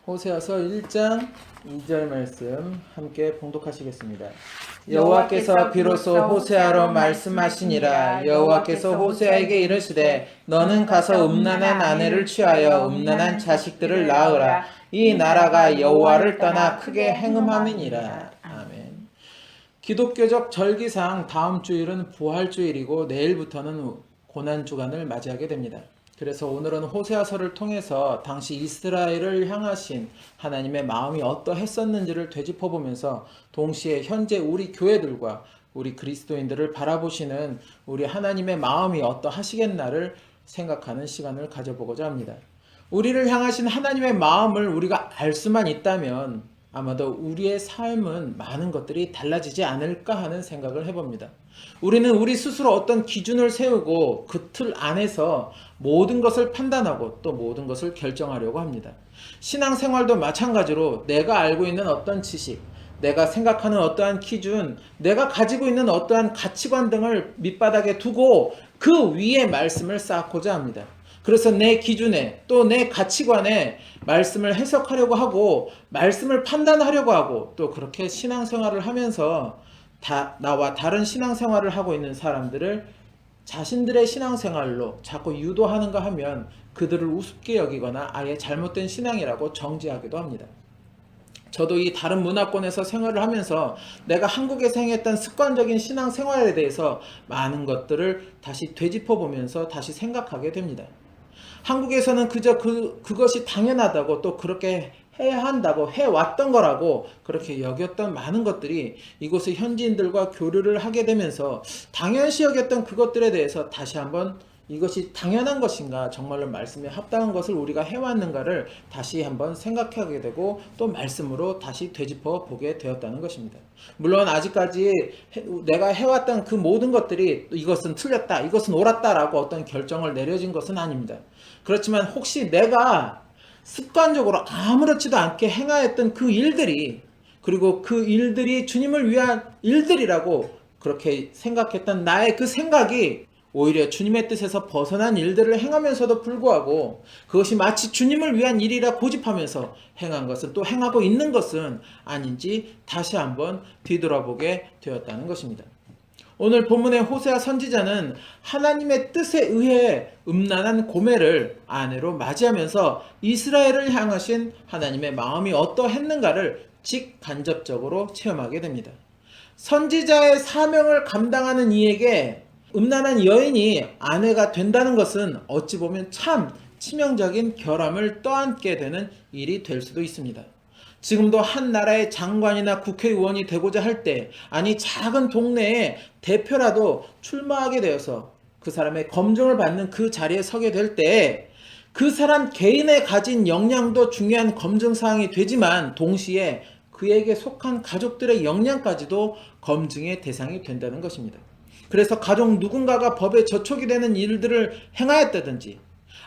호세아서 1장 2절 말씀 함께 봉독하시겠습니다. 여호와께서 비로소 호세아로 말씀하시니라. 여호와께서 호세아에게 이르시되 너는 가서 음란한 아내를 취하여 음란한 자식들을 낳으라. 이 나라가 여호와를 떠나 크게 행음함이니라. 아멘. 기독교적 절기상 다음 주일은 부활주일이고 내일부터는 고난주간을 맞이하게 됩니다. 그래서 오늘은 호세아서를 통해서 당시 이스라엘을 향하신 하나님의 마음이 어떠했었는지를 되짚어보면서 동시에 현재 우리 교회들과 우리 그리스도인들을 바라보시는 우리 하나님의 마음이 어떠하시겠나를 생각하는 시간을 가져보고자 합니다. 우리를 향하신 하나님의 마음을 우리가 알 수만 있다면 아마도 우리의 삶은 많은 것들이 달라지지 않을까 하는 생각을 해봅니다. 우리는 우리 스스로 어떤 기준을 세우고 그 틀 안에서 모든 것을 판단하고 또 모든 것을 결정하려고 합니다. 신앙생활도 마찬가지로 내가 알고 있는 어떤 지식, 내가 생각하는 어떠한 기준, 내가 가지고 있는 어떠한 가치관 등을 밑바닥에 두고 그 위에 말씀을 쌓고자 합니다. 그래서 내 기준에 또 내 가치관에 말씀을 해석하려고 하고 말씀을 판단하려고 하고 또 그렇게 신앙생활을 하면서 나와 다른 신앙생활을 하고 있는 사람들을 자신들의 신앙생활로 자꾸 유도하는가 하면 그들을 우습게 여기거나 아예 잘못된 신앙이라고 정죄하기도 합니다. 저도 이 다른 문화권에서 생활을 하면서 내가 한국에서 행했던 습관적인 신앙생활에 대해서 많은 것들을 다시 되짚어보면서 다시 생각하게 됩니다. 한국에서는 그저 그것이 당연하다고 또 그렇게 해야 한다고 해왔던 거라고 그렇게 여겼던 많은 것들이 이곳의 현지인들과 교류를 하게 되면서 당연시 여겼던 그것들에 대해서 다시 한번 이것이 당연한 것인가, 정말로 말씀에 합당한 것을 우리가 해왔는가를 다시 한번 생각하게 되고 또 말씀으로 다시 되짚어 보게 되었다는 것입니다. 물론 아직까지 내가 해왔던 그 모든 것들이 이것은 틀렸다, 이것은 옳았다라고 어떤 결정을 내려진 것은 아닙니다. 그렇지만 혹시 내가 습관적으로 아무렇지도 않게 행하였던 그 일들이, 그리고 그 일들이 주님을 위한 일들이라고 그렇게 생각했던 나의 그 생각이 오히려 주님의 뜻에서 벗어난 일들을 행하면서도 불구하고 그것이 마치 주님을 위한 일이라 고집하면서 행한 것은 또 행하고 있는 것은 아닌지 다시 한번 뒤돌아보게 되었다는 것입니다. 오늘 본문의 호세아 선지자는 하나님의 뜻에 의해 음란한 고멜을 아내로 맞이하면서 이스라엘을 향하신 하나님의 마음이 어떠했는가를 직간접적으로 체험하게 됩니다. 선지자의 사명을 감당하는 이에게 음란한 여인이 아내가 된다는 것은 어찌 보면 참 치명적인 결함을 떠안게 되는 일이 될 수도 있습니다. 지금도 한 나라의 장관이나 국회의원이 되고자 할 때, 아니 작은 동네의 대표라도 출마하게 되어서 그 사람의 검증을 받는 그 자리에 서게 될 때 그 사람 개인의 가진 역량도 중요한 검증사항이 되지만 동시에 그에게 속한 가족들의 역량까지도 검증의 대상이 된다는 것입니다. 그래서 가족 누군가가 법에 저촉이 되는 일들을 행하였다든지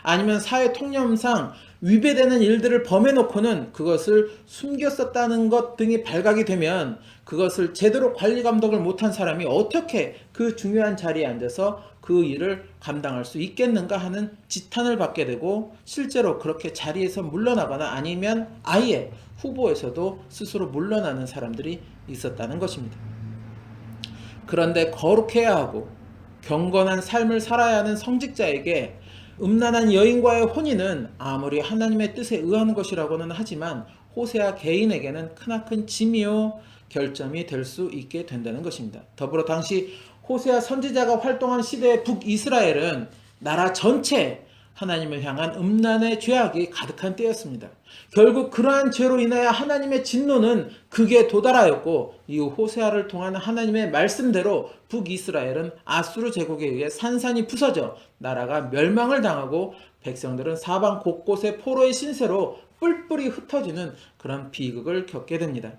아니면 사회 통념상 위배되는 일들을 범해놓고는 그것을 숨겼었다는 것 등이 발각이 되면 그것을 제대로 관리 감독을 못한 사람이 어떻게 그 중요한 자리에 앉아서 그 일을 감당할 수 있겠는가 하는 지탄을 받게 되고 실제로 그렇게 자리에서 물러나거나 아니면 아예 후보에서도 스스로 물러나는 사람들이 있었다는 것입니다. 그런데 거룩해야 하고 경건한 삶을 살아야 하는 성직자에게 음란한 여인과의 혼인은 아무리 하나님의 뜻에 의한 것이라고는 하지만 호세아 개인에게는 크나큰 짐이요 결점이 될 수 있게 된다는 것입니다. 더불어 당시 호세아 선지자가 활동한 시대의 북이스라엘은 나라 전체 하나님을 향한 음란의 죄악이 가득한 때였습니다. 결국 그러한 죄로 인하여 하나님의 진노는 극에 도달하였고 이후 호세아를 통한 하나님의 말씀대로 북이스라엘은 아수르 제국에 의해 산산이 부서져 나라가 멸망을 당하고 백성들은 사방 곳곳에 포로의 신세로 뿔뿔이 흩어지는 그런 비극을 겪게 됩니다.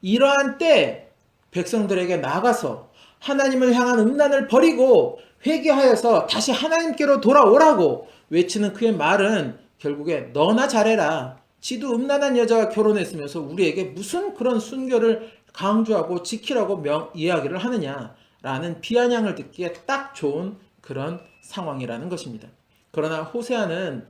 이러한 때 백성들에게 나가서 하나님을 향한 음란을 버리고 회개하여서 다시 하나님께로 돌아오라고 외치는 그의 말은 결국에 너나 잘해라. 지도 음란한 여자와 결혼했으면서 우리에게 무슨 그런 순결을 강조하고 지키라고 이야기를 하느냐라는 비아냥을 듣기에 딱 좋은 그런 상황이라는 것입니다. 그러나 호세아는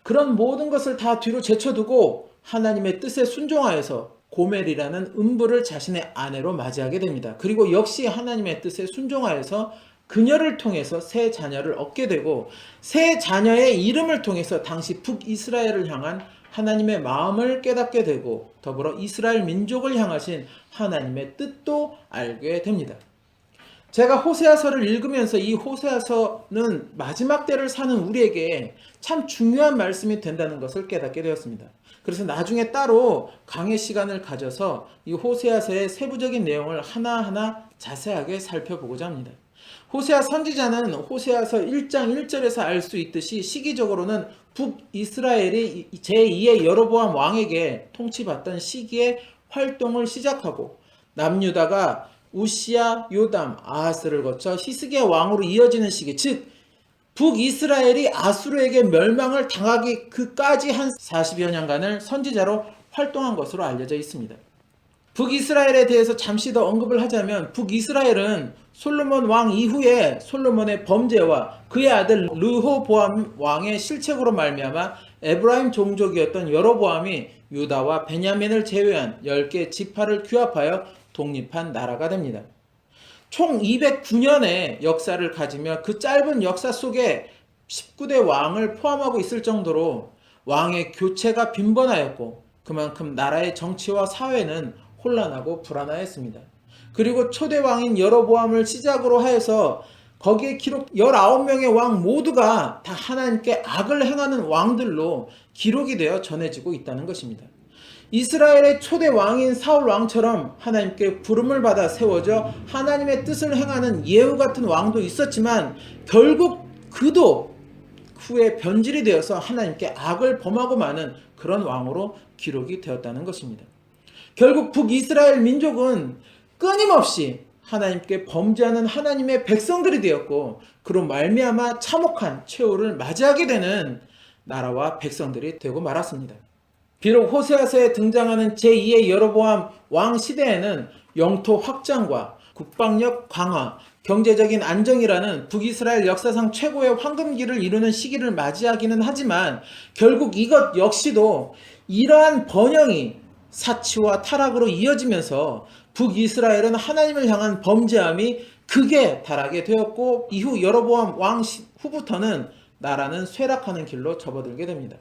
그런 모든 것을 다 뒤로 제쳐두고 하나님의 뜻에 순종하여서 고멜이라는 음부를 자신의 아내로 맞이하게 됩니다. 그리고 역시 하나님의 뜻에 순종하여서 그녀를 통해서 새 자녀를 얻게 되고, 새 자녀의 이름을 통해서 당시 북이스라엘을 향한 하나님의 마음을 깨닫게 되고, 더불어 이스라엘 민족을 향하신 하나님의 뜻도 알게 됩니다. 제가 호세아서를 읽으면서 이 호세아서는 마지막 때를 사는 우리에게 참 중요한 말씀이 된다는 것을 깨닫게 되었습니다. 그래서 나중에 따로 강의 시간을 가져서 이 호세아서의 세부적인 내용을 하나하나 자세하게 살펴보고자 합니다. 호세아 선지자는 호세아서 1장 1절에서 알 수 있듯이 시기적으로는 북이스라엘이 제2의 여로보암 왕에게 통치받던 시기에 활동을 시작하고, 남유다가 우시야, 요담, 아하스를 거쳐 히스기야 왕으로 이어지는 시기, 즉 북이스라엘이 아수르에게 멸망을 당하기 그까지 한 40여 년간을 선지자로 활동한 것으로 알려져 있습니다. 북이스라엘에 대해서 잠시 더 언급을 하자면, 북이스라엘은 솔로몬 왕 이후에 솔로몬의 범죄와 그의 아들 르호보암 왕의 실책으로 말미암아 에브라임 종족이었던 여로보암이 유다와 베냐민을 제외한 10개 지파를 규합하여 독립한 나라가 됩니다. 총 209년의 역사를 가지며 그 짧은 역사 속에 19대 왕을 포함하고 있을 정도로 왕의 교체가 빈번하였고, 그만큼 나라의 정치와 사회는 혼란하고 불안하였습니다. 그리고 초대 왕인 여로보암을 시작으로 하여서 거기에 기록 19명의 왕 모두가 다 하나님께 악을 행하는 왕들로 기록이 되어 전해지고 있다는 것입니다. 이스라엘의 초대 왕인 사울 왕처럼 하나님께 부름을 받아 세워져 하나님의 뜻을 행하는 예후 같은 왕도 있었지만, 결국 그도 후에 변질이 되어서 하나님께 악을 범하고 마는 그런 왕으로 기록이 되었다는 것입니다. 결국 북이스라엘 민족은 끊임없이 하나님께 범죄하는 하나님의 백성들이 되었고, 그로 말미암아 참혹한 최후를 맞이하게 되는 나라와 백성들이 되고 말았습니다. 비록 호세아서에 등장하는 제2의 여로보암 왕 시대에는 영토 확장과 국방력 강화, 경제적인 안정이라는 북이스라엘 역사상 최고의 황금기를 이루는 시기를 맞이하기는 하지만, 결국 이것 역시도 이러한 번영이 사치와 타락으로 이어지면서 북이스라엘은 하나님을 향한 범죄함이 극에 달하게 되었고, 이후 여로보암 왕 후부터는 나라는 쇠락하는 길로 접어들게 됩니다.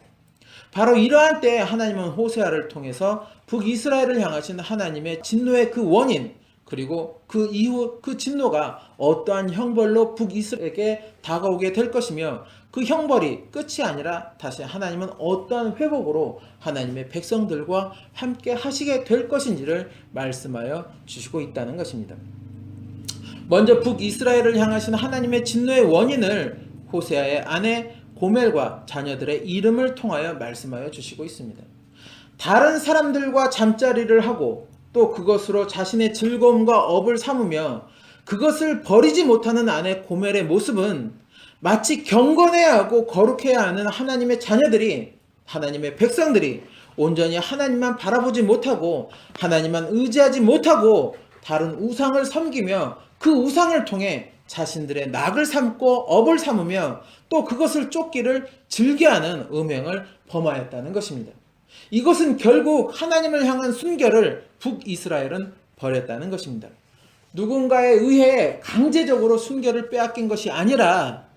바로 이러한 때에 하나님은 호세아를 통해서 북이스라엘을 향하신 하나님의 진노의 그 원인, 그리고 그 이후 그 진노가 어떠한 형벌로 북이스라엘에게 다가오게 될 것이며, 그 형벌이 끝이 아니라 다시 하나님은 어떠한 회복으로 하나님의 백성들과 함께 하시게 될 것인지를 말씀하여 주시고 있다는 것입니다. 먼저 북이스라엘을 향하신 하나님의 진노의 원인을 호세아의 아내 고멜과 자녀들의 이름을 통하여 말씀하여 주시고 있습니다. 다른 사람들과 잠자리를 하고 또 그것으로 자신의 즐거움과 업을 삼으며 그것을 버리지 못하는 아내 고멜의 모습은 마치 경건해야 하고 거룩해야 하는 하나님의 자녀들이, 하나님의 백성들이 온전히 하나님만 바라보지 못하고 하나님만 의지하지 못하고 다른 우상을 섬기며 그 우상을 통해 자신들의 낙을 삼고 업을 삼으며 또 그것을 쫓기를 즐겨하는 음행을 범하였다는 것입니다. 이것은 결국 하나님을 향한 순결을 북이스라엘은 버렸다는 것입니다. 누군가에 의해 강제적으로 순결을 빼앗긴 것이 아니라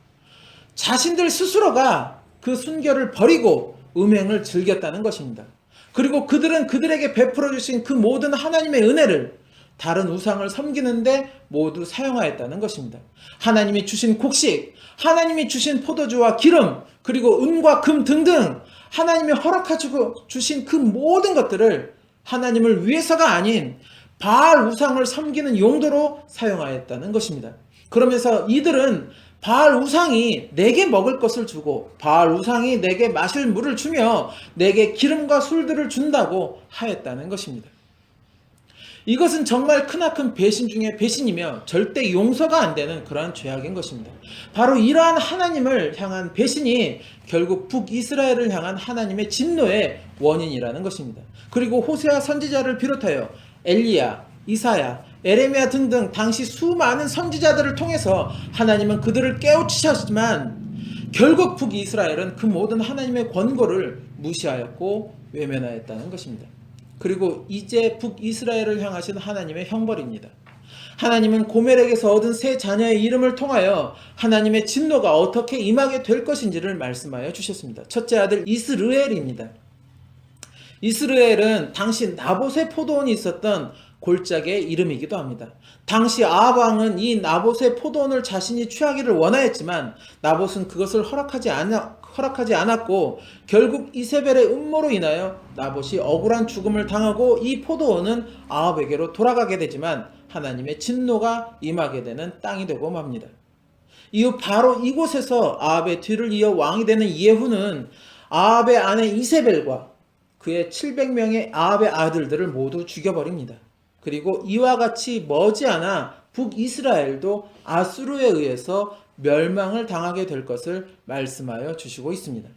자신들 스스로가 그 순결을 버리고 음행을 즐겼다는 것입니다. 그리고 그들은 그들에게 베풀어 주신 그 모든 하나님의 은혜를 다른 우상을 섬기는데 모두 사용하였다는 것입니다. 하나님이 주신 곡식, 하나님이 주신 포도주와 기름, 그리고 은과 금 등등 하나님이 허락하시고 주신 그 모든 것들을 하나님을 위해서가 아닌 바알 우상을 섬기는 용도로 사용하였다는 것입니다. 그러면서 이들은 바알 우상이 내게 먹을 것을 주고 바알 우상이 내게 마실 물을 주며 내게 기름과 술들을 준다고 하였다는 것입니다. 이것은 정말 크나큰 배신 중에 배신이며 절대 용서가 안 되는 그러한 죄악인 것입니다. 바로 이러한 하나님을 향한 배신이 결국 북이스라엘을 향한 하나님의 진노의 원인이라는 것입니다. 그리고 호세아 선지자를 비롯하여 엘리야, 이사야, 에레미야 등등 당시 수많은 선지자들을 통해서 하나님은 그들을 깨우치셨지만 결국 북이스라엘은 그 모든 하나님의 권고를 무시하였고 외면하였다는 것입니다. 그리고 이제 북이스라엘을 향하신 하나님의 형벌입니다. 하나님은 고멜에게서 얻은 세 자녀의 이름을 통하여 하나님의 진노가 어떻게 임하게 될 것인지를 말씀하여 주셨습니다. 첫째 아들 이스르엘입니다. 이스르엘은 당시 나봇의 포도원이 있었던 골짜기의 이름이기도 합니다. 당시 아합 왕은 이 나봇의 포도원을 자신이 취하기를 원하였지만 나봇은 그것을 허락하지 않았고 결국 이세벨의 음모로 인하여 나봇이 억울한 죽음을 당하고 이 포도원은 아합에게로 돌아가게 되지만 하나님의 진노가 임하게 되는 땅이 되고 맙니다. 이후 바로 이곳에서 아합의 뒤를 이어 왕이 되는 예후는 아합의 아내 이세벨과 그의 700명의 아합의 아들들을 모두 죽여버립니다. 그리고 이와 같이 머지않아 북이스라엘도 아수르에 의해서 멸망을 당하게 될 것을 말씀하여 주시고 있습니다.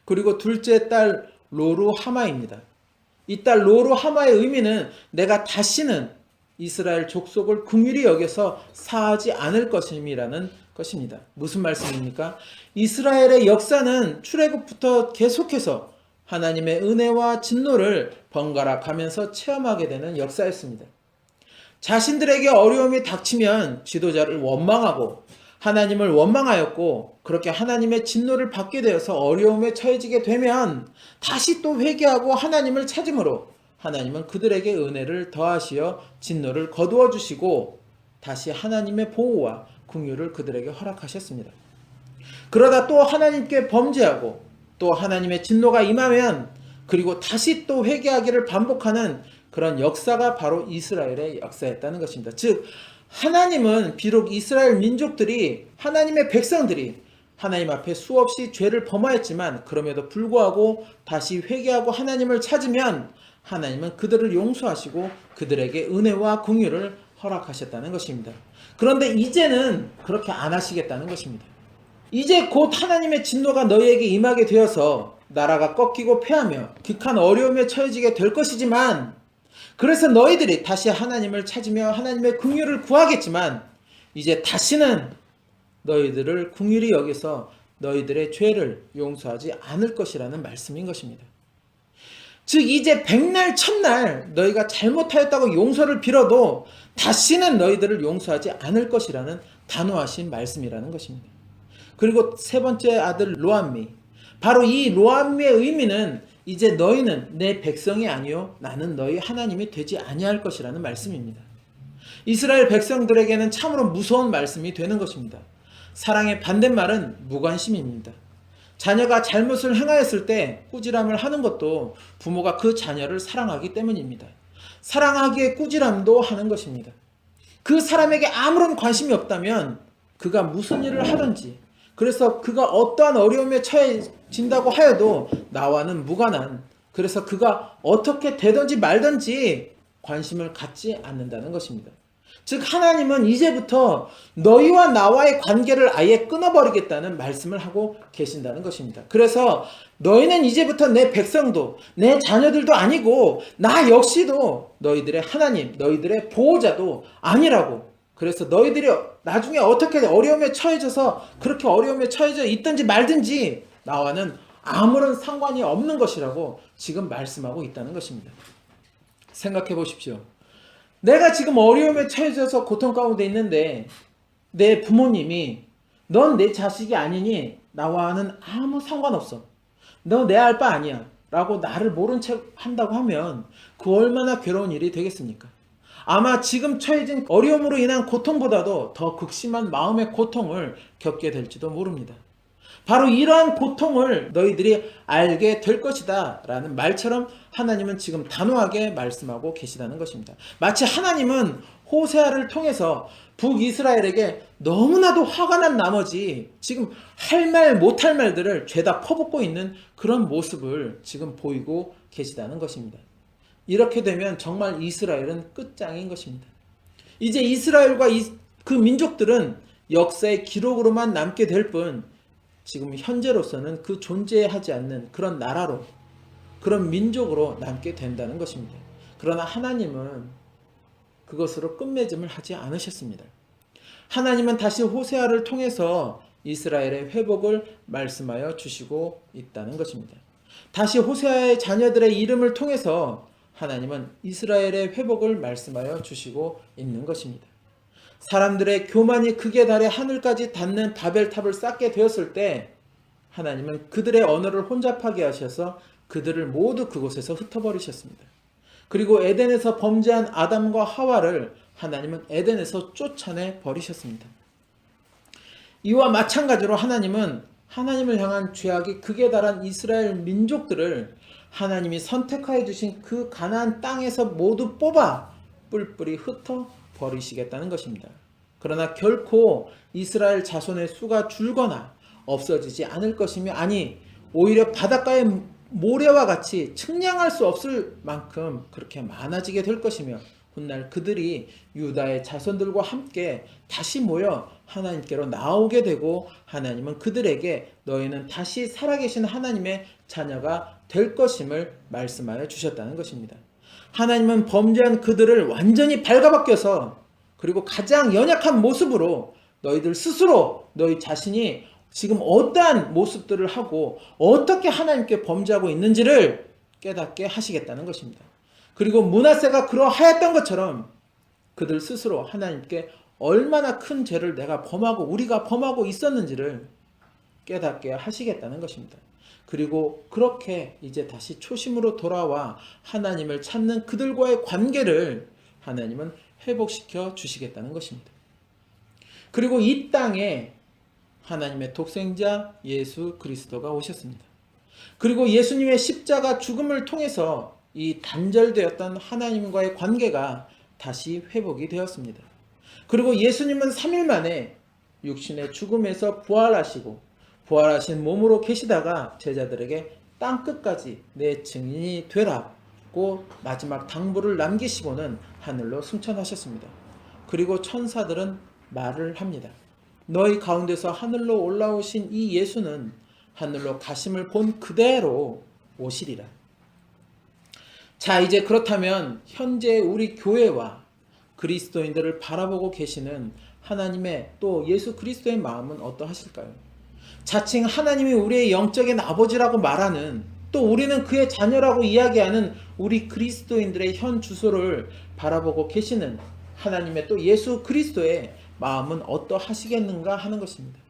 그리고 둘째 딸 로루하마입니다. 이 딸 로루하마의 의미는 내가 다시는 이스라엘 족속을 긍휼히 여겨서 사하지 않을 것임이라는 것입니다. 무슨 말씀입니까? 이스라엘의 역사는 출애굽부터 계속해서 하나님의 은혜와 진노를 번갈아 가면서 체험하게 되는 역사였습니다. 자신들에게 어려움이 닥치면 지도자를 원망하고 하나님을 원망하였고 그렇게 하나님의 진노를 받게 되어서 어려움에 처해지게 되면 다시 또 회개하고 하나님을 찾음으로 하나님은 그들에게 은혜를 더하시어 진노를 거두어 주시고 다시 하나님의 보호와 긍휼을 그들에게 허락하셨습니다. 그러다 또 하나님께 범죄하고 또 하나님의 진노가 임하면 그리고 다시 또 회개하기를 반복하는 그런 역사가 바로 이스라엘의 역사였다는 것입니다. 즉 하나님은 비록 이스라엘 민족들이 하나님의 백성들이 하나님 앞에 수없이 죄를 범하였지만 그럼에도 불구하고 다시 회개하고 하나님을 찾으면 하나님은 그들을 용서하시고 그들에게 은혜와 긍휼을 허락하셨다는 것입니다. 그런데 이제는 그렇게 안 하시겠다는 것입니다. 이제 곧 하나님의 진노가 너희에게 임하게 되어서 나라가 꺾이고 패하며 극한 어려움에 처해지게 될 것이지만 그래서 너희들이 다시 하나님을 찾으며 하나님의 긍휼을 구하겠지만 이제 다시는 너희들을 긍휼히 여기서 너희들의 죄를 용서하지 않을 것이라는 말씀인 것입니다. 즉 이제 백날 첫날 너희가 잘못하였다고 용서를 빌어도 다시는 너희들을 용서하지 않을 것이라는 단호하신 말씀이라는 것입니다. 그리고 세 번째 아들 로암미, 바로 이 로암미의 의미는 이제 너희는 내 백성이 아니요 나는 너희 하나님이 되지 아니할 것이라는 말씀입니다. 이스라엘 백성들에게는 참으로 무서운 말씀이 되는 것입니다. 사랑의 반대말은 무관심입니다. 자녀가 잘못을 행하였을 때 꾸지람을 하는 것도 부모가 그 자녀를 사랑하기 때문입니다. 사랑하기에 꾸지람도 하는 것입니다. 그 사람에게 아무런 관심이 없다면 그가 무슨 일을 하든지 그래서 그가 어떠한 어려움에 처해진다고 하여도 나와는 무관한 그래서 그가 어떻게 되든지 말든지 관심을 갖지 않는다는 것입니다. 즉 하나님은 이제부터 너희와 나와의 관계를 아예 끊어버리겠다는 말씀을 하고 계신다는 것입니다. 그래서 너희는 이제부터 내 백성도 내 자녀들도 아니고 나 역시도 너희들의 하나님 너희들의 보호자도 아니라고 그래서 너희들이 나중에 어떻게 어려움에 처해져서 그렇게 어려움에 처해져 있든지 말든지 나와는 아무런 상관이 없는 것이라고 지금 말씀하고 있다는 것입니다. 생각해 보십시오. 내가 지금 어려움에 처해져서 고통 가운데 있는데 내 부모님이 넌 내 자식이 아니니 나와는 아무 상관없어. 너 내 알 바 아니야 라고 나를 모른 척 한다고 하면 그 얼마나 괴로운 일이 되겠습니까? 아마 지금 처해진 어려움으로 인한 고통보다도 더 극심한 마음의 고통을 겪게 될지도 모릅니다. 바로 이러한 고통을 너희들이 알게 될 것이다 라는 말처럼 하나님은 지금 단호하게 말씀하고 계시다는 것입니다. 마치 하나님은 호세아를 통해서 북이스라엘에게 너무나도 화가 난 나머지 지금 할 말 못할 말들을 죄다 퍼붓고 있는 그런 모습을 지금 보이고 계시다는 것입니다. 이렇게 되면 정말 이스라엘은 끝장인 것입니다. 이제 이스라엘과 그 민족들은 역사의 기록으로만 남게 될 뿐 지금 현재로서는 그 존재하지 않는 그런 나라로 그런 민족으로 남게 된다는 것입니다. 그러나 하나님은 그것으로 끝맺음을 하지 않으셨습니다. 하나님은 다시 호세아를 통해서 이스라엘의 회복을 말씀하여 주시고 있다는 것입니다. 다시 호세아의 자녀들의 이름을 통해서 하나님은 이스라엘의 회복을 말씀하여 주시고 있는 것입니다. 사람들의 교만이 극에 달해 하늘까지 닿는 바벨탑을 쌓게 되었을 때 하나님은 그들의 언어를 혼잡하게 하셔서 그들을 모두 그곳에서 흩어버리셨습니다. 그리고 에덴에서 범죄한 아담과 하와를 하나님은 에덴에서 쫓아내 버리셨습니다. 이와 마찬가지로 하나님은 하나님을 향한 죄악이 극에 달한 이스라엘 민족들을 하나님이 선택하여 주신 그 가나안 땅에서 모두 뽑아 뿔뿔이 흩어 버리시겠다는 것입니다. 그러나 결코 이스라엘 자손의 수가 줄거나 없어지지 않을 것이며, 아니 오히려 바닷가의 모래와 같이 측량할 수 없을 만큼 그렇게 많아지게 될 것이며, 훗날 그들이 유다의 자손들과 함께 다시 모여 하나님께로 나오게 되고 하나님은 그들에게 너희는 다시 살아계신 하나님의 자녀가 될 것임을 말씀하여 주셨다는 것입니다. 하나님은 범죄한 그들을 완전히 발가벗겨서 그리고 가장 연약한 모습으로 너희들 스스로 너희 자신이 지금 어떠한 모습들을 하고 어떻게 하나님께 범죄하고 있는지를 깨닫게 하시겠다는 것입니다. 그리고 므낫세가 그러하였던 것처럼 그들 스스로 하나님께 얼마나 큰 죄를 내가 범하고 우리가 범하고 있었는지를 깨닫게 하시겠다는 것입니다. 그리고 그렇게 이제 다시 초심으로 돌아와 하나님을 찾는 그들과의 관계를 하나님은 회복시켜 주시겠다는 것입니다. 그리고 이 땅에 하나님의 독생자 예수 그리스도가 오셨습니다. 그리고 예수님의 십자가 죽음을 통해서 이 단절되었던 하나님과의 관계가 다시 회복이 되었습니다. 그리고 예수님은 3일 만에 육신의 죽음에서 부활하시고 부활하신 몸으로 계시다가 제자들에게 땅끝까지 내 증인이 되라고 마지막 당부를 남기시고는 하늘로 승천하셨습니다. 그리고 천사들은 말을 합니다. 너희 가운데서 하늘로 올라오신 이 예수는 하늘로 가심을 본 그대로 오시리라. 자, 이제 그렇다면 현재 우리 교회와 그리스도인들을 바라보고 계시는 하나님의 또 예수 그리스도의 마음은 어떠하실까요? 자칭 하나님이 우리의 영적인 아버지라고 말하는, 또 우리는 그의 자녀라고 이야기하는 우리 그리스도인들의 현 주소를 바라보고 계시는 하나님의 또 예수 그리스도의 마음은 어떠하시겠는가 하는 것입니다.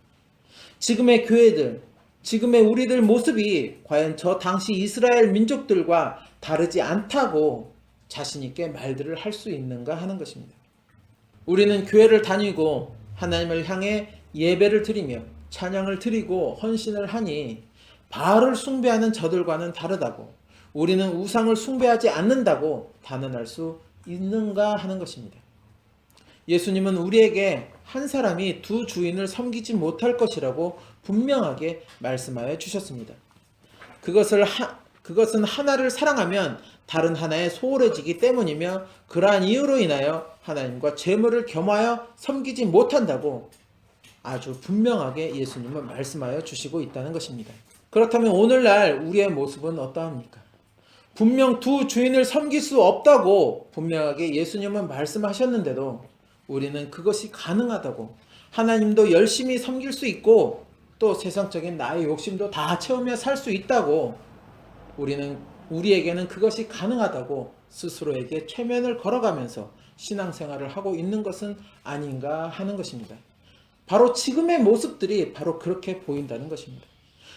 지금의 교회들, 지금의 우리들 모습이 과연 저 당시 이스라엘 민족들과 다르지 않다고 자신 있게 말들을 할 수 있는가 하는 것입니다. 우리는 교회를 다니고 하나님을 향해 예배를 드리며 찬양을 드리고 헌신을 하니 바알을 숭배하는 저들과는 다르다고, 우리는 우상을 숭배하지 않는다고 단언할 수 있는가 하는 것입니다. 예수님은 우리에게 한 사람이 두 주인을 섬기지 못할 것이라고 분명하게 말씀하여 주셨습니다. 그것은 하나를 사랑하면 다른 하나에 소홀해지기 때문이며, 그러한 이유로 인하여 하나님과 재물을 겸하여 섬기지 못한다고 아주 분명하게 예수님은 말씀하여 주시고 있다는 것입니다. 그렇다면 오늘날 우리의 모습은 어떠합니까? 분명 두 주인을 섬길 수 없다고 분명하게 예수님은 말씀하셨는데도 우리는 그것이 가능하다고, 하나님도 열심히 섬길 수 있고 또 세상적인 나의 욕심도 다 채우며 살 수 있다고, 우리에게는 그것이 가능하다고 스스로에게 최면을 걸어가면서 신앙생활을 하고 있는 것은 아닌가 하는 것입니다. 바로 지금의 모습들이 바로 그렇게 보인다는 것입니다.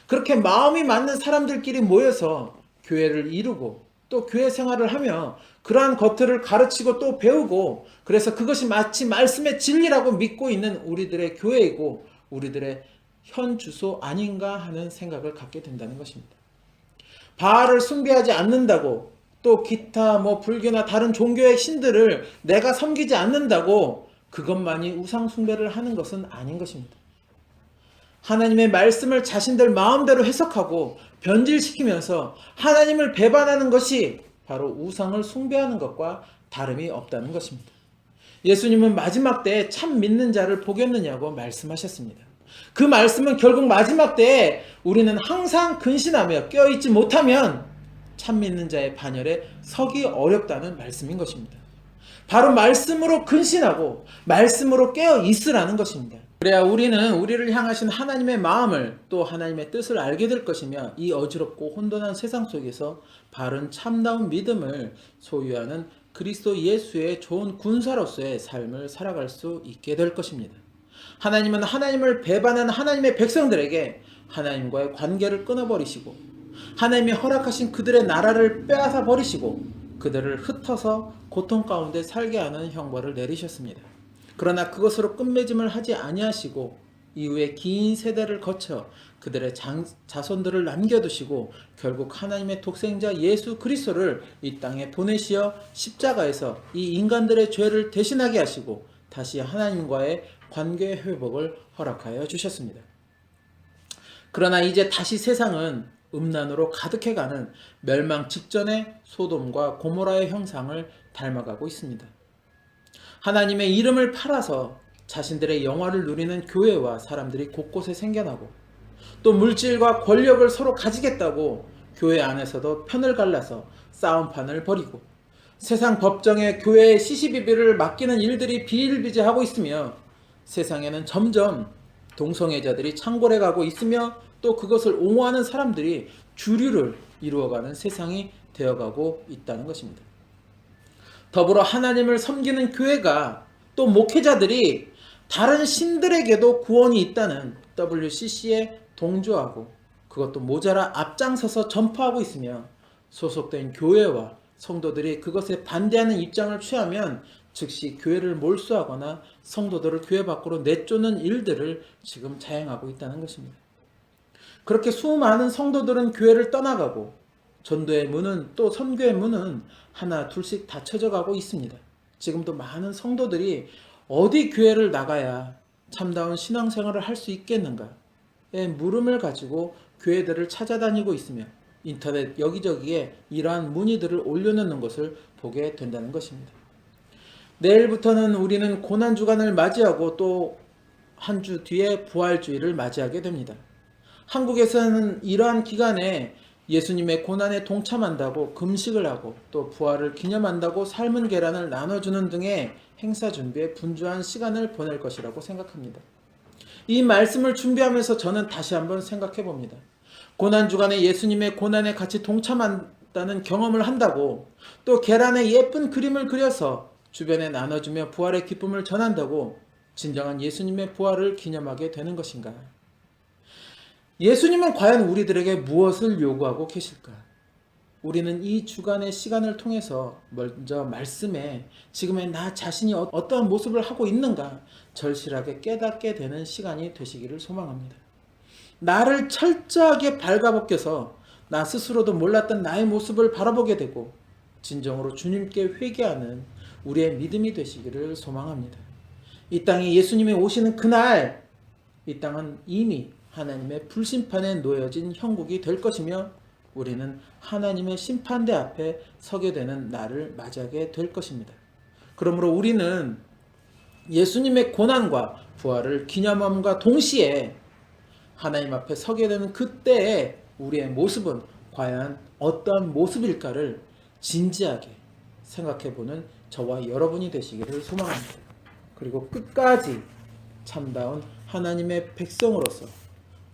그렇게 마음이 맞는 사람들끼리 모여서 교회를 이루고 또 교회 생활을 하며 그러한 것들을 가르치고 또 배우고, 그래서 그것이 마치 말씀의 진리라고 믿고 있는 우리들의 교회이고 우리들의 현 주소 아닌가 하는 생각을 갖게 된다는 것입니다. 바알을 숭배하지 않는다고, 또 기타 불교나 다른 종교의 신들을 내가 섬기지 않는다고 그것만이 우상 숭배를 하는 것은 아닌 것입니다. 하나님의 말씀을 자신들 마음대로 해석하고 변질시키면서 하나님을 배반하는 것이 바로 우상을 숭배하는 것과 다름이 없다는 것입니다. 예수님은 마지막 때에 참 믿는 자를 보겠느냐고 말씀하셨습니다. 그 말씀은 결국 마지막 때에 우리는 항상 근신하며 깨어있지 못하면 참 믿는 자의 반열에 서기 어렵다는 말씀인 것입니다. 바로 말씀으로 근신하고 말씀으로 깨어 있으라는 것입니다. 그래야 우리는 우리를 향하신 하나님의 마음을 또 하나님의 뜻을 알게 될 것이며 이 어지럽고 혼돈한 세상 속에서 바른 참다운 믿음을 소유하는 그리스도 예수의 좋은 군사로서의 삶을 살아갈 수 있게 될 것입니다. 하나님은 하나님을 배반한 하나님의 백성들에게 하나님과의 관계를 끊어버리시고 하나님이 허락하신 그들의 나라를 빼앗아 버리시고 그들을 흩어서 고통 가운데 살게 하는 형벌을 내리셨습니다. 그러나 그것으로 끝맺음을 하지 아니하시고 이후에 긴 세대를 거쳐 그들의 자손들을 남겨두시고 결국 하나님의 독생자 예수 그리스도를 이 땅에 보내시어 십자가에서 이 인간들의 죄를 대신하게 하시고 다시 하나님과의 관계 회복을 허락하여 주셨습니다. 그러나 이제 다시 세상은 음란으로 가득해가는 멸망 직전의 소돔과 고모라의 형상을 닮아가고 있습니다. 하나님의 이름을 팔아서 자신들의 영화를 누리는 교회와 사람들이 곳곳에 생겨나고 또 물질과 권력을 서로 가지겠다고 교회 안에서도 편을 갈라서 싸움판을 벌이고 세상 법정에 교회의 시시비비를 맡기는 일들이 비일비재하고 있으며 세상에는 점점 동성애자들이 창궐해 가고 있으며 또 그것을 옹호하는 사람들이 주류를 이루어가는 세상이 되어가고 있다는 것입니다. 더불어 하나님을 섬기는 교회가 또 목회자들이 다른 신들에게도 구원이 있다는 WCC에 동조하고 그것도 모자라 앞장서서 전파하고 있으며 소속된 교회와 성도들이 그것에 반대하는 입장을 취하면 즉시 교회를 몰수하거나 성도들을 교회 밖으로 내쫓는 일들을 지금 자행하고 있다는 것입니다. 그렇게 수많은 성도들은 교회를 떠나가고 전도의 문은 또 선교의 문은 하나 둘씩 닫혀져 가고 있습니다. 지금도 많은 성도들이 어디 교회를 나가야 참다운 신앙생활을 할 수 있겠는가의 물음을 가지고 교회들을 찾아다니고 있으며 인터넷 여기저기에 이러한 문의들을 올려놓는 것을 보게 된다는 것입니다. 내일부터는 우리는 고난주간을 맞이하고 또 한 주 뒤에 부활주의를 맞이하게 됩니다. 한국에서는 이러한 기간에 예수님의 고난에 동참한다고 금식을 하고 또 부활을 기념한다고 삶은 계란을 나눠주는 등의 행사 준비에 분주한 시간을 보낼 것이라고 생각합니다. 이 말씀을 준비하면서 저는 다시 한번 생각해 봅니다. 고난주간에 예수님의 고난에 같이 동참한다는 경험을 한다고 또 계란에 예쁜 그림을 그려서 주변에 나눠주며 부활의 기쁨을 전한다고 진정한 예수님의 부활을 기념하게 되는 것인가? 예수님은 과연 우리들에게 무엇을 요구하고 계실까? 우리는 이 주간의 시간을 통해서 먼저 말씀에 지금의 나 자신이 어떠한 모습을 하고 있는가 절실하게 깨닫게 되는 시간이 되시기를 소망합니다. 나를 철저하게 발가벗겨서 나 스스로도 몰랐던 나의 모습을 바라보게 되고 진정으로 주님께 회개하는 우리의 믿음이 되시기를 소망합니다. 이 땅에 예수님이 오시는 그날 이 땅은 이미 하나님의 불심판에 놓여진 형국이 될 것이며 우리는 하나님의 심판대 앞에 서게 되는 날을 맞이하게 될 것입니다. 그러므로 우리는 예수님의 고난과 부활을 기념함과 동시에 하나님 앞에 서게 되는 그때의 우리의 모습은 과연 어떠한 모습일까를 진지하게 생각해보는 저와 여러분이 되시기를 소망합니다. 그리고 끝까지 참다운 하나님의 백성으로서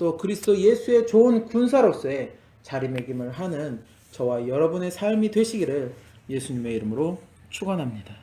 또 그리스도 예수의 좋은 군사로서의 자리매김을 하는 저와 여러분의 삶이 되시기를 예수님의 이름으로 축원합니다.